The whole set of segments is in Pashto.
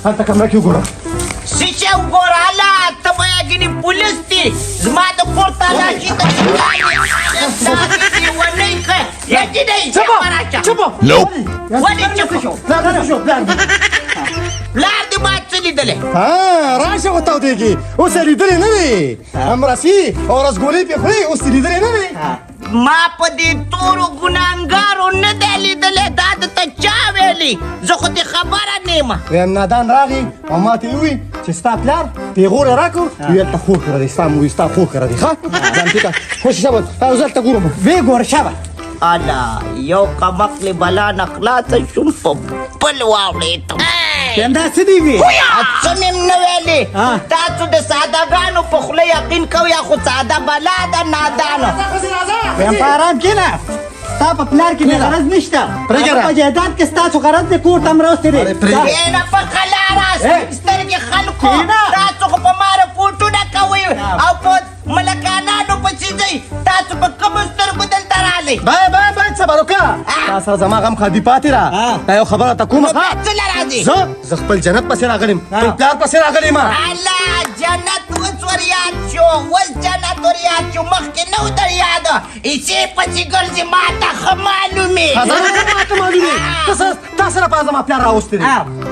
هلته کمره کې وګوره شیشه وګوراله ته به یګنې پولیس دي زما د کور تالا چې ته ونې که یجنې راشه ولې چپ شو پلار دې ما څه لیدلی راشه ورته ودرېږي اوس یې لیدلې نه دی همراسي او رسګولې پې خورې اوس یې لیدلې نه دی ما په دې تورو ګناهګارو نه دی لیدلی دا درته چا ویلي زه خو دې خبره نه یم ویم نادان راغی او ما ته یې ووایي چې ستا پلار پیغور یې راکړو ویل ته خوب کړی دی ستا خوب کړی دی ښه ځان ته خوش شبه او زه هلته ګورم ویې ګوره شبه الا یو کمقلې بلا نه خلاصه شوم په بل واوړېدم دا څه دی وي څه مې نه ویلې تاسو د سادهګانو په خوله یقین کوئ یا خو ساده بلا ده نادانو ویم په ارام کښېنه ستا په پلار کې مې غرض نشته په جایداد کې ستاسو غرض دی کور ته م راوستې دی کښېنه په قلاره سترګې خلکو تاسو خو په ما رپوټونه کوئ او په ملکانانو پسې ځئ تاسو په کومو سترګو دلته راغلئ باید صبر وکړه تا سره زما غم خادي پاتې را دا یو خبره ته کومه بیا څه له راځي زه خپل جنت پسې راغلم خپل پلار پسې راغلی ما الله جنت اوس ور یاد شو اوس جنت ور یاد شو مخکې نه و در یاده ایسې پسې ګرځې ما ته ښه معلومې تا سره پاره زما پلار راوستی دی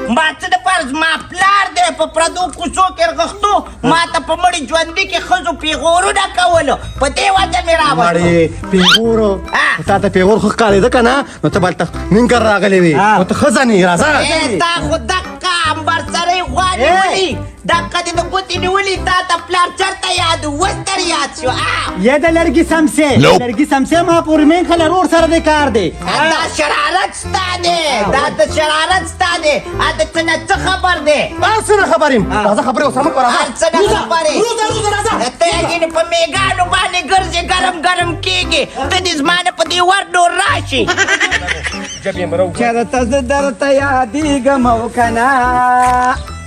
ما څه دپاره زما پلار دی په پردو کوڅو کې رغښتو ما ته په مړي ژوندي کې ښځو پیغورونه کولو په دې وجه مې راوستو پیغورو تا ته پیغور خو ښکارېده که نه نو ته به هلته نینکر راغلی وې نو ته ښه ځانې راځه تا خو دقه امبرسرۍ غوا نیولي دقه دې د ګوتې نیولي تا ته پلار چېرته یاد و اوس در یاد شو یا د لرګي سمسې لرګي سمسې ما پورې مین خله رور سره دی کار دی دا شرارت ستا دی دا د شرارت ستا دی د څه نه څه خبر دی هر څه نه خبر یم راځه خبرې اوس هم وکړه هر څه نه خبرې ته یې په میږانو باندې ګرځې ګرم ګرم کېږي ته دې زما نه په دې ور ډور راشي چېرته زه درته یادېږم او که نه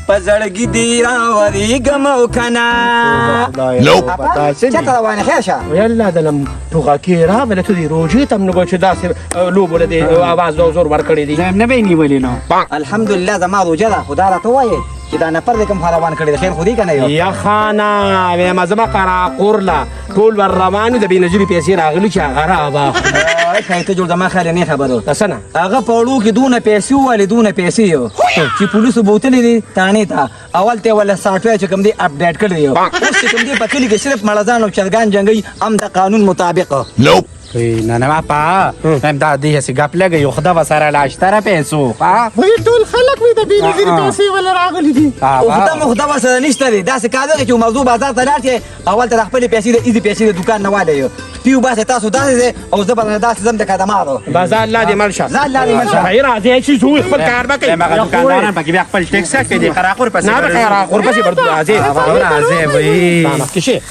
په زړګي دې راورېږم او که نه چېرته روانې خیر شه ویل لا دلم ټوغکې راغله ته دې روژې ته هم نه ګوي چې داسې لوبو له دې اواز او زور ورکړی دی نه به یې نیولې نو الحمدلله زما روژه ده خو دا راته ووایې چې دا نفر دې کوم روان کړی د خیر خو دې که نه یو یخانه ویمه زما قراقور له ټول ور روان د بېنظیرې پیسې راغلي چې هغه راواخلو ښایي ته جوړ زما خیال یې نه خبرو څه نه هغه په وړو کې دونه پیسې وویلې دونه پیسې یو چې پولیسو بوتلې دي تانې ته اول ته یې ولا سافټویر چې کوم دی اپډیټ کړی یو اوس چې کوم دی په کلي کې صرف مړزان او چرګان جنګوي هم د قانون مطابق نه نه ما پا دا دې هسې ګپ لګوي خو ده به سره لاشتره پیسو وایي ټول خلک وي د بېنظیرې پیسې ولا راغلي دي خدای مو خدای ورسره نشته دی داسې کار دی چې موضوع بازار ته لاړ شې اول ته د خپلې پیسې د ایزي پیسې د دوکان نه والی یو پیو باسې تاسو داسې دی او زه به داسې ځم د کدمارو بازار لا دې مړ شه ځان لا دې مړ شه هی راځئ چې زوی خپل کار به کوي هغه دوکانداران پکې بیا خپل ټیکس کوي د قراقور پسې نه د قراقور پسې ورته راځئ راځئ وایي دا مخکې شي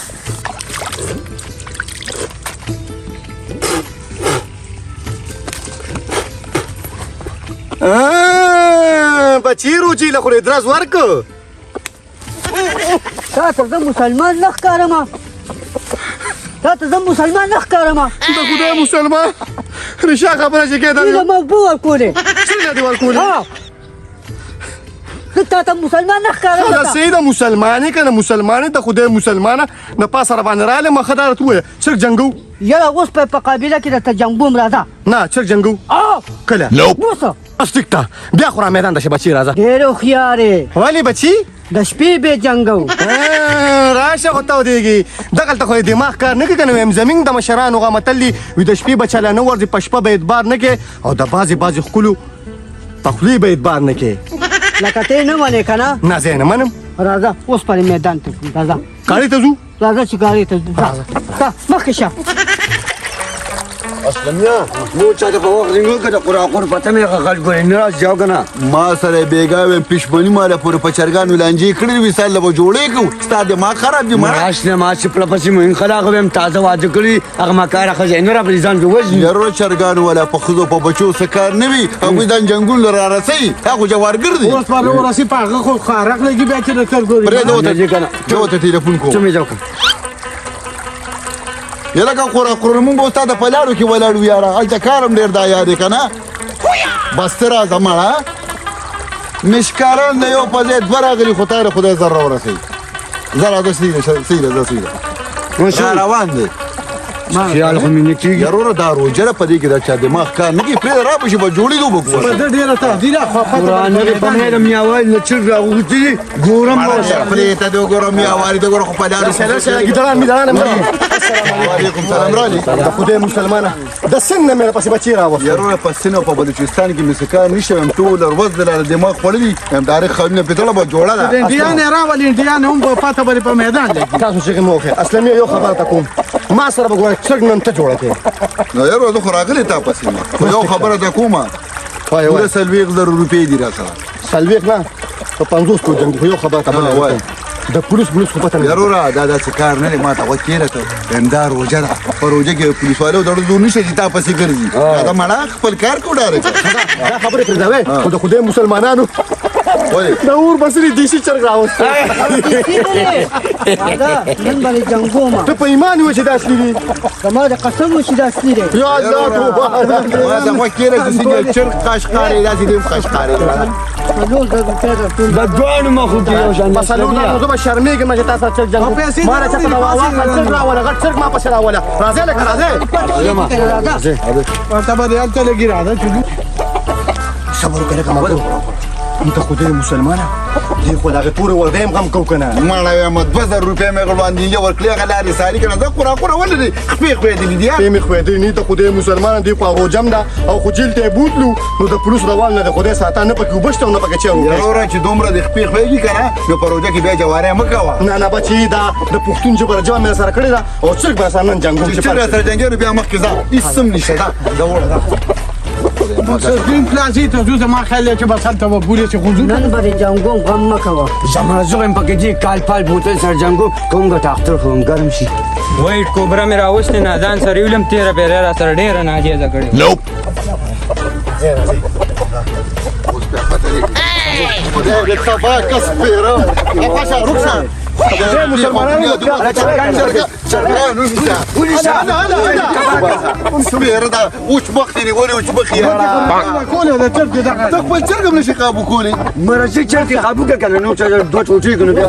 بچی روجي له خورې درز ورکړه تا ته زه مسلمان نه ښکارم تا ته زه مسلمان نه ښکارم د خدای مسلمان رښتیا خبره چې کېده هیله مقبول ورکولې څنګه دې ورکولې زه تا ته مسلمان نه ښکارم دا صحیح ده مسلمان یې که نه مسلمان یې د خدای مسلمانه نه پاسه راباندې راغلې ما ښه دا راته ووایه چرګ جنګو یاره اوس په قابله کې درته جنګوم راځه نه چرګ جنګو کله اوس بس ټیک ده بیا خو را میدان ته شه بچي راځه ډېر هوښیار یې ولې بچي د شپې به جنګو راشه خو ته ودرېږي دغلته خو یې دماغ کار نه کوي که نه ویم زمین د مشرانو هغه متل دي وي د شپې به چله نه ورځي په شپه به اعتبار نه کوې او د بعضې ښکلو په خولې به اعتبار نه کوې لکه ته یې نه منې که نه نه زه یې نه منم راځه اوس پرې میدان ته راځه کاڼي ته ځو راځه چې ګاډۍ ته ځه مخکې شه اسلمیا مو چاته په وخت رینګو که د قراقور پته مې خلکو نه راځي جاو که نه ما سره بېګا ویم پښمني ماله پورې په چرګانو لانجې کړې وي سر له به جوړې کړو ستا دماغ خراب دي مراش نه ما چې پړه پسې مهم خلاق ویم تازه واده کړي هغه مکاره ښځې نه راپرې ځان کې وژني یاره چرګانو والا په ښځو په بچو څه کار نه وي هغوی دا جنګونو له رارسوي هغه جوارګر دي اوس پر ورسې په هغه خو خارق لګي بیا چې د سترګو پرېږده ورته ټلیفون کوم څه مې جوړ کړم یلکه قراقور مونږ به ستا د پلاړو کې ولاړو یاره هلته کار هم ډېر دا یاد دی که نه بس ته راځه مړه مشکاران د یو په ځای دوه راغلي خو تا خدای ضرر ورسوي زره ده سیده روان دی خیال خو مې نه کېږي یاروره دا روجه په دې کې دا چا دماغ کار نه کوي پرېږده را به شي به جوړېدو به ګوره قرآن دې په مې د میاوالي نه چرګ راغوښتي ګورم به ورسره پرېږده دې وګوره میاوالي دې ګوره خو په لارې وعلیکم سلام رالي د خدای مسلمانه د سن نه مې پسې بچی راوست یاروره په سین او په بلوچستان کې مې څه کار نشته یم ټول ورځ د لاره دماغ خوړلي یم دارې خاورونه پېدله به جوړه ده تاسو چې مو خیر اصلا یو خبره ته کوم ما سره به ګوره چرګ نن ته جوړه کړې نو یارو زه خو راغلی تا پسې یم خو یو خبره ته کومه وایه پوره 40,000 روپۍ دي را سره 40 نه په 50 کو جنګ خو یو خبره ته بله وایه د پولیس خو پته نه یاروره دا داسې کار نه دی ما ته غوږ کېره ته یم دا روژه ده په روژه کې پولیسوالو دړو زور نشته چې تا پسې ګرځي دا مړه خپل کار کو ډارې دا خبرې پرېږدوې خو د خدای مسلمانانو ولې د اور بسري دیسي چرګ راوست نن باندې جنګو ما ته په ایمان و چې دا اصلي دي زما د قسم و چې دا اصلي دی یا الله توبه ما ته غوږ کېره چې څنګه چرګ قاشقارې داسې دې هم قاشقارې څلور زره روپۍ درکوم د دواړو مخو کې یو شان مسلو دا زه به شرمېږم چې تاسو چرګ جنګ ما نه چاته دا واخله چرګ راوله غټ چرګ ما پسې راوله راځه لکه راځه صبر وکړه کومه انت خدای مسلمانه دی خو دغه تور ورده غم کو کنه مړه یم 2000 روپۍ مې غوړاندې ورکړې غلارې ساري کنه دا قرا ولې خپې دي دي په مخ دې نه ته خدای مسلمانه دی خو روجم ده او خو جیل ته بوتلو نو د پولیس روان نه خدای ساتنه پکې وبشته نه پکې چارو ضرور چې دومره د خپې کنه نو پروژه کې بیا جواره مکوا نه بچی دا د پښتون جبر جواب مې سره کړی دا او څوک به سره جنگو چې سره جنگي بیا مخ کې ځه اسم نشه دا وړه نن باندې جنګو غم مه کوه زما زوی یم پکې دي کال پال بوتل سره جنګو کوم ګټه اختر خو هم ګرم شي وایټ کوبرا مې راوستې نه ځان سره ویلم تیره پیره را سره ډېره ناجیزه کړې خدای دې صفا کسپیرا افاشا رخصه خدای مسلمانانو چرګانو سپیرا دا اوچ مخې ولې اوچ مخې کوله دا چرګ دا ته خپل چرګ هم نشي قابو کولی مرشي چرته قابو کړه نو چې دوه ټوټې کنه بیا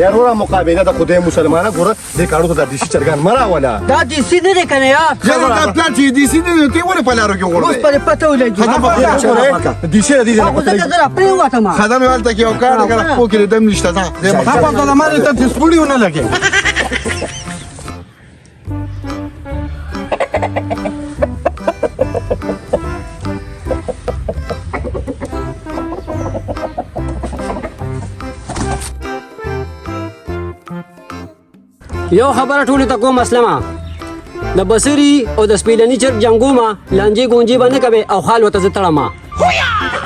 یارو مقابله د خدای مسلمانانه ګوره دې کارو ته د دیشي چرګان مرا ولا دا دیسي نه دی کنه یار دا پلان چې دې سینې ته ولې په لارو کې اوس وړل پرې پته ولګي دیشي دې خو زه کله پرېوتم خدای مې ولته کې یو کار کنه خو کې دم نشته دا یو خبره ټولو ته کوم اسلمه د بصری او د سپیلني چرګ جنګو ما لانجې ګونجې باندې کوي او خال وته زه تړم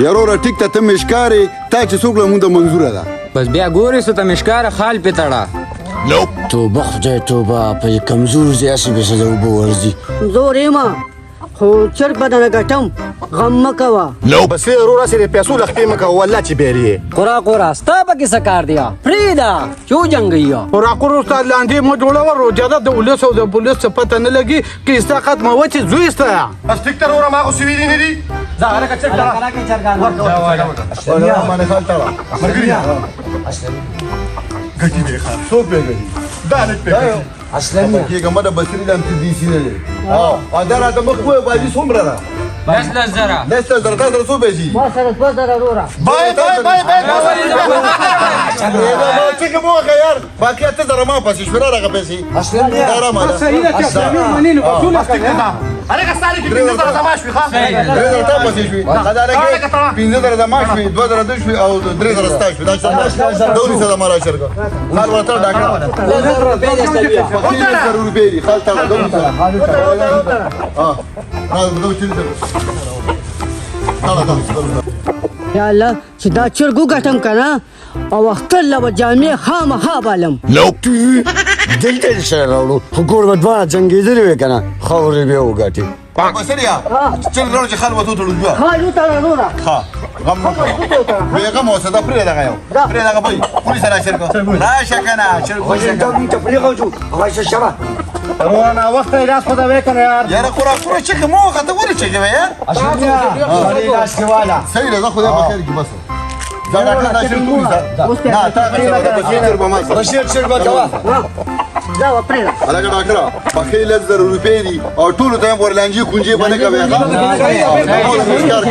یارو ټیک ته مشکاري تا چې څوک له مونږ منظوره ده بس بیا ګورې سو ته مشکاره خال پې تړه توبه خدای توبه په کمزور ځای اسې به سزا اوبه ورځي زور یې ما خو چرګ به درنه ګټم غم مه کوه بس ورو سره پیسو لختې مکه والله چې بیری قورا ستا پکې څه کار دی پرېږده چې وجنګوي قراقور استاد لاندې مو جوړه روجه ده د ولس او د پولیس څه پته نه لګي کې استا ختمه و چې زوی استا بس ټیک تر ورو ما خو سوي نه دي ځه هغه چرګ ولا باندې خال تړه ګټي دی خان څوک به ګټي دا نه پېږي اصلا کې کومه د بصری لم ته دي سینه او دا راته مخ کوه باندې څومره ده بس لس زره نسته درته درسو به شي ما سره 2000 وروره بای څنګه مو غیر باقي ته در ما پسې شوره راغه پسې اصلا دا ما صحیح ده چې منی نو ټول هغه کسانه کې 15 زما شوي ښه درته پسې شوي خدای لکه 15 زما شوي 2000 د شوي او 3000 ستا شوي دا څنګه دوري سره ما را شرګه خال ورته ډاکټر 2000 روپۍ دي خال ته دوري سره ها راځه بدو چې یا الله چې دا چرګ وګټم کنه او اختر له جامع خامخا بالم دلته سره راوړو خو ګور به دواړه جنګېدلې وې که نه خاورې به یې وګټې بسریا چل راو چې خال وته ټول بیا خالو ته وروره ها غم مکو غم اوسه دا پرې دا غيو پرې دا غوي پولیس را شرکو راشه کنه شرکو دا ته پرېږو چې وایسه شبه روانه وخت یې راس خدای کنه یار یاره قرا چې مو غته ولې چې یار صحیح ده خدای په خیر کې بس دا ډاکټر ناشر ټول ځه نه تا غواړې بشیر به ما بشیر شربا کوا دا پرې هغه ډاکټر په خیل 1000 روپۍ دي او ټول ټایم ورلانجی کونجي باندې کوي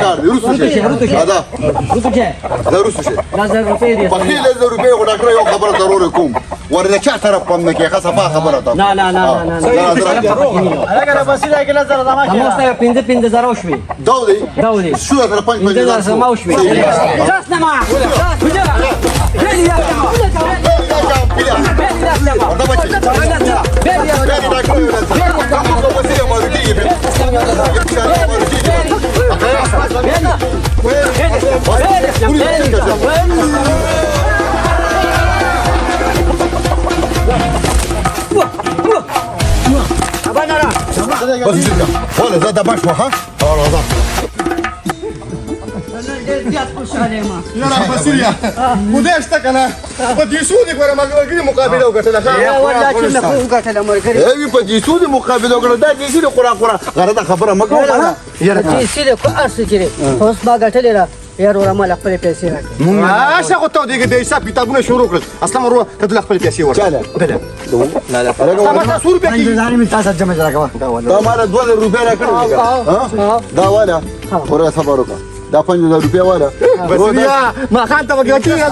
کار روسو شي دا روسو شي په خیل 1000 روپۍ غو ډاکټر یو خبره ضرور کوم ورته چا طرف پم نه کې خاصه خبره تا نه نه نه نه هغه بسیله کې لزر دا ما ماسته 50 وشوي داودي شو هذا 50 ما وشوي جاسنا ما بس جدا ولا زاد باش ها والله يلا بسيريا وداش تكنا بدي سودي ورا ما غير مقابله وقتل والله چې نه خو ګټه لمر کړی اي بدي سودي مقابله وقتل دا دي سي قران غرض خبره ما کوم چې سیده کو ارس کړي اوس با ګټه لرا یار ورا مال خپل پیسې راکړي ماشي خو ته دغه د حساب کتابونه شروع کړل اصلا مرو ته د خپل پیسې ورته لا لا لا 100 روپیا کی ځان می تاسو جمع راکوا دا مال 2000 روپیا راکړل ها دا والا ورا صبر وکړه دا 5000 روپیا والا بسریا ما خان ته وګورئ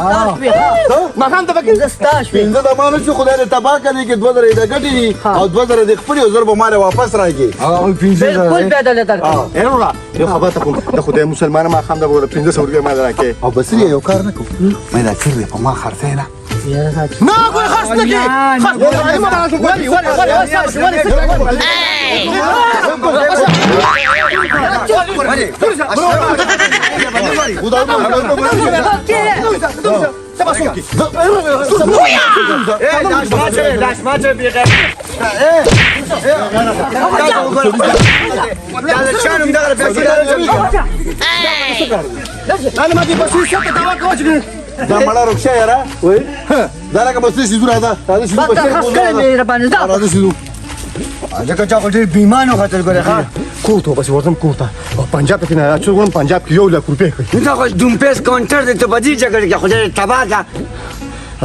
ما خان ته وګورئ زستاش پینځه د مانو چې خدای ته تبا کړي کې 2000 د ګټي دي او 2000 د خپل یو ضرب مال واپس راځي او 15 بالکل بدل درکړه ایرورا یو خبره ته کوم ته خدای مسلمان ما خان ته وګورئ 1500 روپیا ما راکې او بس یو کار نه کوم مې دا چیرې په ما خرڅه نه نه کوئی خرڅ نه کی دا مړه رخصه یاره وای دا لکه بس شي زړه دا دا شي بس خاص کړی مې ربانه دا دا شي ځکه چې هغه ډېر بیمانو خاطر ګره ها کوته بس ورته کوته او پنجاب کې نه اچو پنجاب کې 1 لک روپیا کوي نو دا دوم پیس کاونټر دې ته بدی جګړه کې خدای تبا کا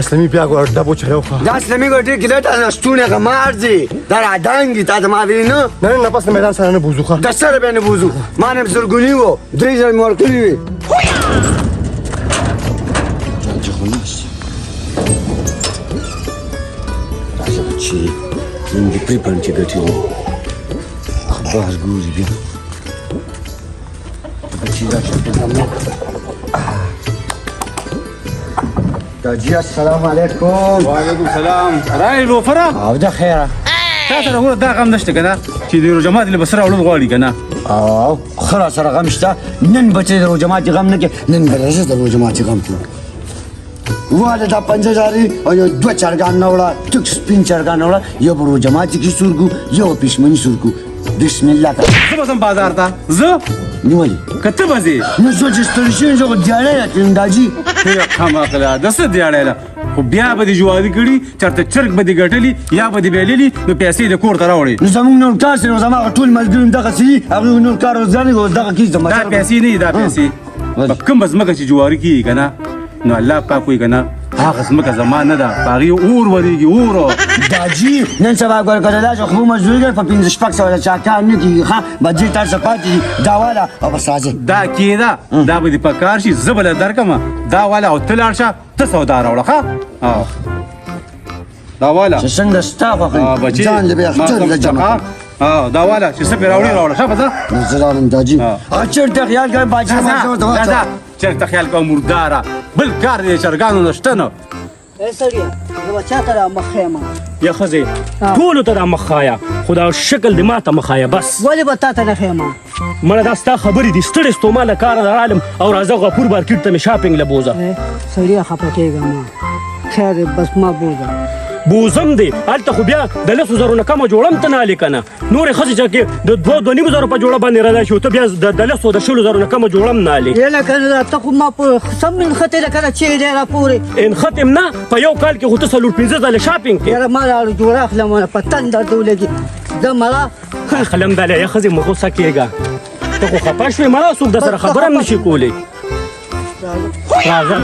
اسلامي بیا ګور دبو چلو خو دا اسلامي ګټه کې دا ستونه غمارځي دا راډانګي تا ته ما وینو نه نه پس میدان سره نه بوزوخه د سره به نه بوزو ما نه زرګونی وو درې ځل مور کړی وي چې من دې پریپن چې ګټي وو خبر ګوري بیا چې دا څه تاجي السلام علیکم وعلیکم السلام راي روفره او دا خیره تاسو راغله دا غم نشته کنه چې د جماعت له بسره اولاد غواړي کنه او خره سره غم شته نن بچې د جماعت غم نه کې نن برزه د جماعت غم کې واله دا 5000 او یو دوه چرګان نه وړه تک سپین چرګان نه وړه یو برو جماعت کې سورګو یو پښمنی سورګو بسم الله زه به بازار ته زه نیولې کته بځي نو زه چې ستړی شم دیاله تنداجي کما کلا د څه دیاړه خو بیا به د جوادي کړي چرته چرګ به د ګټلی یا به د بیللی نو پیسې د کور ته راوړي نو زمونږ نور کار سره زموږ ټول ملګري دغه سي هغه نور کار روزانه او دغه کیسه دا پیسې نه دا پیسې کوم بس مګه چې جواری کی کنه نو الله پاک وي کنه هغه زمکه زمانه ده باغی اور وریږي اور داجی نن سبا ګور کړه دا خو مزدوري په 15 شپږ سو چا کار نه کیږي ها بجې تاسو پاتې دا والا او بس راځي دا کیدا دا به په کار شي زبل درکما دا والا او تلارشه ته سودا راوړه ها دا والا څنګه ستا په بچي ځان له بیا څنګه جمع دا والا چې څه راوړي شابه نظران داجی اچر ته خیال کوي باجی ما دا چرته خیال کوم مرداره بل کار دې چرګانو نشته نو سړیا نو چا تر مخیمه یا خزه ټول ته مخایا خدا شکل دې ماته مخایا بس ولی به تا ته نه خیمه مړه دا ستا خبرې دي ستړي ستوماله کار د عالم او راځه غفور مارکیټ ته مې شاپینګ لبوزه سړیا خپه کېږه ما خیر بس ما بوزه بوزم دی الته خو بیا د 100,000 نه کم جوړم ته نه لیکنه نور خځه چې د 2.5 په جوړه باندې راځي شو ته بیا د 100,000 نه کم جوړم نه لیک یلا کنه ته خو ما په سم من خته لکه چې ډیره پوره ان ختم نه په یو کال کې هوته سلور 15 ځله شاپینګ کې یاره ما لا جوړه اخلم په تند دولګي د مړه خلم دله یا خځه مغوسه کېګا ته خو خپه شوې مړه څوک د سره خبره هم نشي کولی راځه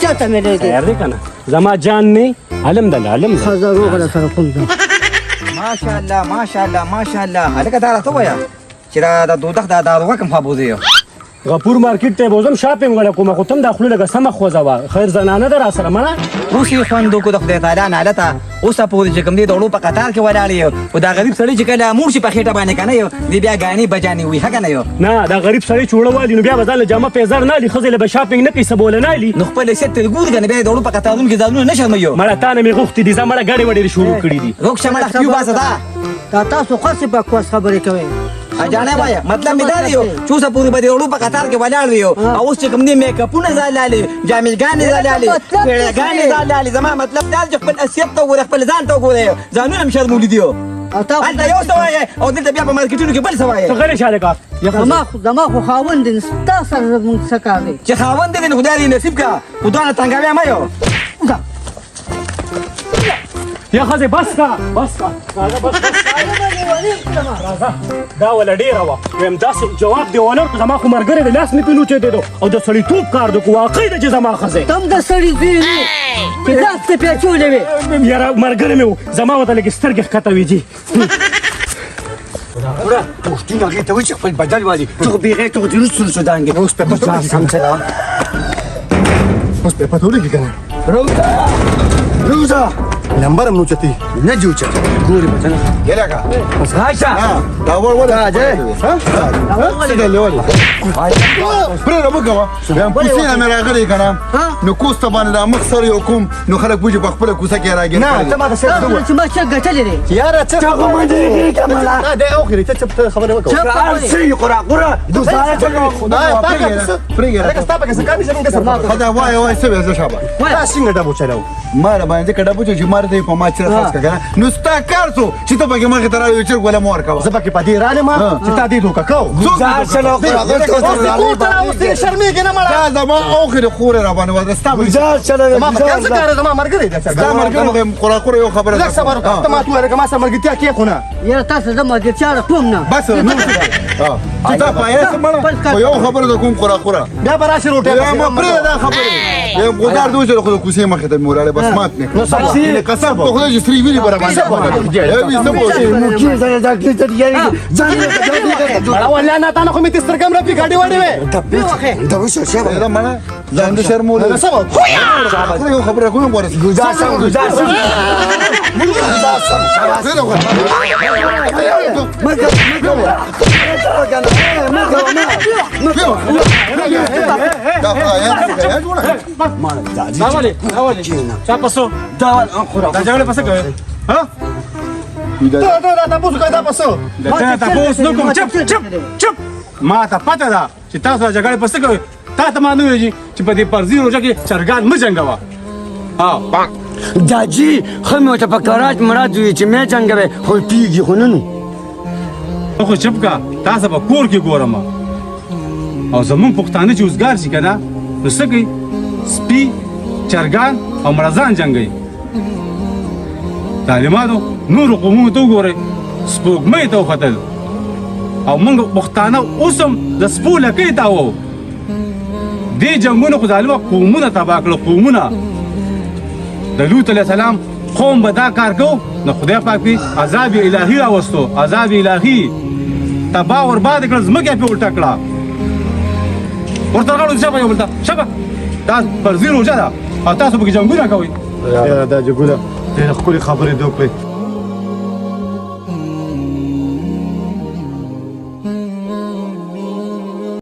چاته مې لري خیر دی کنه زما جان نه علم دل علم دل خزر وغلا سره کوم ځای ماشاءالله ماشاءالله ماشاءالله هلکه دا راته وایه چې دا د دوزخ دا داروغه کوم خوا بوځي غپور مارکیټ ته بوزم شاپینګ ولا کومه خو تم داخله لګه سم خوځوا خیر زنانه در سره مړه اوس یې خوندو کو د خدای تعالی نه حالته اوس په دې چې کوم دی دړو په قطار کې ولاړ یو او دا غریب سړی چې کله مور شي په خېټه باندې کنه یو دی بیا غانی بجانی وي هغه نه یو نه دا غریب سړی چوړه والی نو بیا بدل جامه پیزار نه لې خزله به شاپینګ نه کوي سبول نه لې نو خپل ست ګور کنه بیا دړو په قطارونو کې ځانونه نشم یو مړه تانه می غوښتي دي زما غاډي وړي شروع کړی دي روک شمال خيو باسه دا تاسو خاصه په کوس خبرې کوي اجانه وای مطلب می دا یو چې څه پوری بده دړو په قطار کې ولاړ یو او اوس چې کوم دی میک اپونه زالالي جاملګان زالالي پیړګان زالالي زما مطلب دا چې خپل اسیت ته ور خپل ځان ته وګورئ ځانونه هم شرم ولیدیو انت یو سوای او دلته بیا په مارکیټونو کې بل سوای غیر شاله کا زما خو خاوند دې تاسو سره مونږ څه کار دی چې خاوند دې خدای دې نصیب کا خدای څنګه ما یو یا خزه بس کا راځه بس راځه دا ول ډیره وا ویم تاسو جواب دی ونه زما خو مرګره د لاس نه پینو چته دو او د سړی توپ کار دو واقعي د زما خزه تم د سړی دی چې لاس ته پیچولې وي یاره مرګره مې زما وته لګ سترګې ښکته ویجی ورا پوښتنه کې ته وچ خپل بدل والی ته به غیر ته د رسول سودان کې اوس په پټو سم سلام اوس په پټو لګی کنه روزا نمبر هم نوچتی نه جوړه ګوري متنه يلا راځه دا ولا ها څه دی لولي پرې راوګه بیا پوسینه مې راغلی کنه نو کوس ته باندې د مخ سره یو کوم نو خلک بوجي په خپل کوسه کې راګي نه ته ما ته څه چې ما څه ګټلې دي یاره څه کوم دی کمالا نه دا اوخري ته خبره وکړه سي قرا دوساره خدای پاک پرېګره لکه ستا پکې څه کار نشم ګسر خدای وای څه به شابه دا څنګه ډبو چلاو ما را باندې کډه بوجي چې مار دې په ما چې خاص کړه نو ستا کار څو چې ته پکې مخه تر یو چر ولا مور کا زه پکې پدې رانه ما چې تا دې دوکا کو ځار چلو اوس شرمېږي نه مړه دا زما اوخره خوره را باندې وځه ستا ځار چلو ما څه کار زما مرګ دې دا مرګ قرا قرا یو خبره لکه صبر وکړه ته ما تو ورګه ما سره مرګتیا کې خو نه یاره تاسو زما د چاره کوم نه بس نو چې تا پایا سمړه یو خبره د کوم قرا قرا بیا براشه روټه یا ما پرې دا خبره یو ګودار دوی چې خو کوسه مخه ته موراله بس مات نه نو سره قسم په خدای چې سری ویلی برابر ممکن زره دا کې ته یې ځان مړه ولا نه تا نه خو می تستر کم رپی گاډي وړي وې دا وشه شه دا مړه ځان دې شرمول دا سبا یو خبره کوم ورس گزار چا پسو دا جګړه پسه کوي ها دا تاسو کوي دا پسو دا تاسو نو کوم چپ ما ته پته ده چې تاسو جګړه پسه کوي تا ته مانو ویږي چې په دې پرځي روزه کې چرګان م جنگوا ها داجی خمه ته پکارات مراد وی چې مې څنګه خو پیږي خو نه خو چپ کا تاسو په کور کې ګورم او زمون پښتانه چې اوسګار شي کنه نو سګي سپي چرګان او مرزان جنگي تعلیماتو نور قومونو ته وګورئ سپوږمۍ ته وختل او موږ پښتانه اوسم د سپو لکې ته وو دې جنګونو خو ظالمه قومونه تباه کړل قومونه د لوط علیه السلام قوم به دا کار کو نو خدای پاک په عذاب الهي راوستو عذاب الهي تباه ورباد کړ زمکه په الټا کړه ورته غواړو چې په ولتا شبه دا پر زیرو جدا او تاسو به جنګونه کوي دا جګوله ډېر خپل خبرې دوکړي